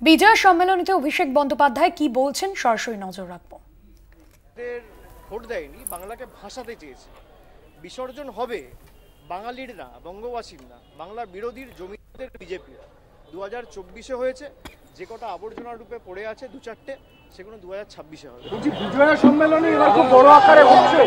বিজয় সম্মেলনীতে অভিষেক বন্দ্যোপাধ্যায় কি বলছেন সরাসরি নজর রাখবো। ভোট দেয়নি, বাংলাকে ভাসাতে চেয়েছে। বিসর্জন হবে বাঙালির না, বঙ্গবাসীর না, বাংলার বিরোধীর জমিদারদের বিজেপি। 2024-এ হয়েছে, যে কটা আবর্জনার রূপে পড়ে আছে দু চারটে, সেগুলো 2026-এ হবে। বিজয় সম্মেলনে এবার খুব বড় আকারে হচ্ছে।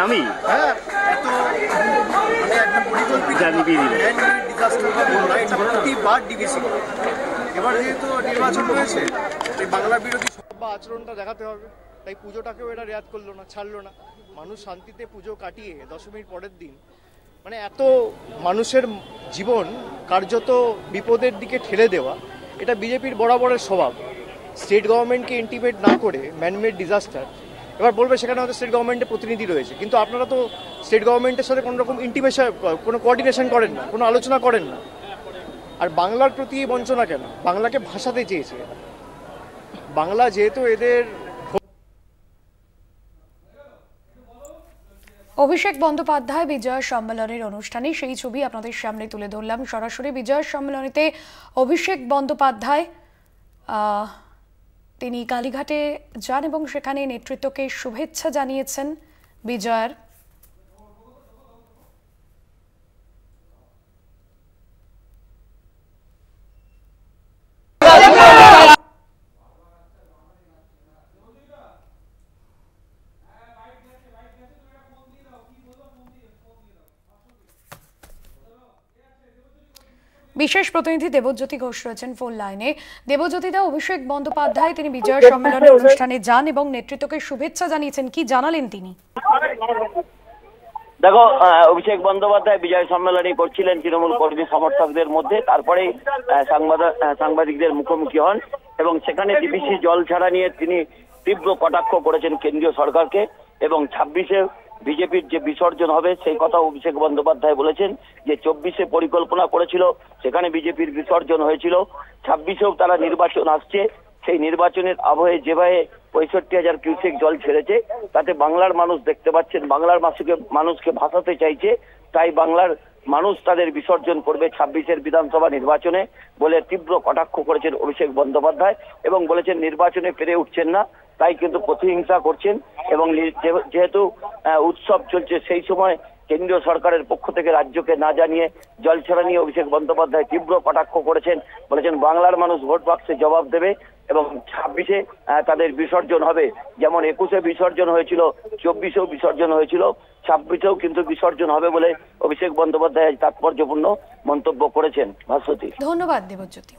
আমি এবার যেহেতু নির্বাচন হয়েছে, এই বাংলা বিরোধী বা আচরণটা দেখাতে হবে, তাই পুজোটাকেও এটা রেয়াত করলো না, ছাড়লো না। মানুষ শান্তিতে পুজো কাটিয়ে দশমীর পরের দিন মানে এত মানুষের জীবন কার্যত বিপদের দিকে ঠেলে দেওয়া, এটা বিজেপির বরাবরের স্বভাব। স্টেট গভর্নমেন্টকে ইন্টিমেট না করে ম্যানমেড ডিজাস্টার, এবার বলবে সেখানে হয়তো স্টেট গভর্নমেন্টের প্রতিনিধি রয়েছে, কিন্তু আপনারা তো স্টেট গভর্নমেন্টের সাথে কোনো রকম ইন্টিমেশন, কোনো কোঅর্ডিনেশন করেন না, কোনো আলোচনা করেন না। আর বাংলার প্রতি এই বঞ্চনা কেন? বাংলাকে ভাসাতে চেয়েছে। বাংলা যেহেতু এদের অভিষেক বন্দ্যোপাধ্যায় বিজয় সম্মেলনের অনুষ্ঠানে সেই ছবি আপনাদের সামনে তুলে ধরলাম সরাসরি। বিজয় সম্মেলনীতে অভিষেক বন্দ্যোপাধ্যায় তিনি কালীঘাটে যান এবং সেখানে নেতৃত্বকে শুভেচ্ছা জানিয়েছেন বিজয়ের। বিশেষ প্রতিনিধি দেবজ্যোতি ঘোষ রয়েছেন ফোন লাইনে। দেবজ্যোতিদা, অভিষেক বন্দ্যোপাধ্যায় তিনি বিজয় সম্মেলনের অনুষ্ঠানে যান এবং নেতৃত্বকে শুভেচ্ছা জানিয়েছেন, কি জানালেন তিনি? দেখো, অভিষেক বন্দ্যোপাধ্যায় বিজয় সম্মেলনী করছিলেন তৃণমূল কর্মী সমর্থকদের মধ্যে, তারপরে সাংবাদিকদের মুখোমুখি হন এবং সেখানে ডিবিসি জল ছাড়া নিয়ে তিনি তীব্র কটাক্ষ করেছেন কেন্দ্রীয় সরকারকে এবং 26-এ বিজেপির যে বিসর্জন হবে সেই কথা অভিষেক বন্দ্যোপাধ্যায় বলেছেন যে 24-এ পরিকল্পনা করেছিল, সেখানে বিজেপির বিসর্জন হয়েছিল, 26-এও তারা নির্বাচন আসছে, সেই নির্বাচনের আবহে যেভাবে 65,000 কিউসেক জল ছেড়েছে তাতে বাংলার মানুষ দেখতে পাচ্ছেন বাংলার মানুষকে ভাসাতে চাইছে, তাই বাংলার মানুষ তাদের বিসর্জন করবে 26-এর বিধানসভা নির্বাচনে বলে তীব্র কটাক্ষ করেছেন অভিষেক বন্দ্যোপাধ্যায় এবং বলেছেন নির্বাচনে পেরে উঠছেন না, তাই কিন্তু প্রতিহিংসা করছেন এবং যেহেতু উৎসব চলছে সেই সময় কেন্দ্রীয় সরকারের পক্ষ থেকে রাজ্যকে না জানিয়ে জল ছাড়া নিয়ে অভিষেক বন্দ্যোপাধ্যায় তীব্র কটাক্ষ করেছেন, বলেছেন বাংলার মানুষ ভোট বাক্সে জবাব দেবে এবং 26-এ তাদের বিসর্জন হবে, যেমন 21-এ বিসর্জন হয়েছিল, 24-এও বিসর্জন হয়েছিল, 26-এও কিন্তু বিসর্জন হবে বলে অভিষেক বন্দ্যোপাধ্যায় তাৎপর্যপূর্ণ মন্তব্য করেছেন। ভাস্বতী, ধন্যবাদ দেবজ্যোতি।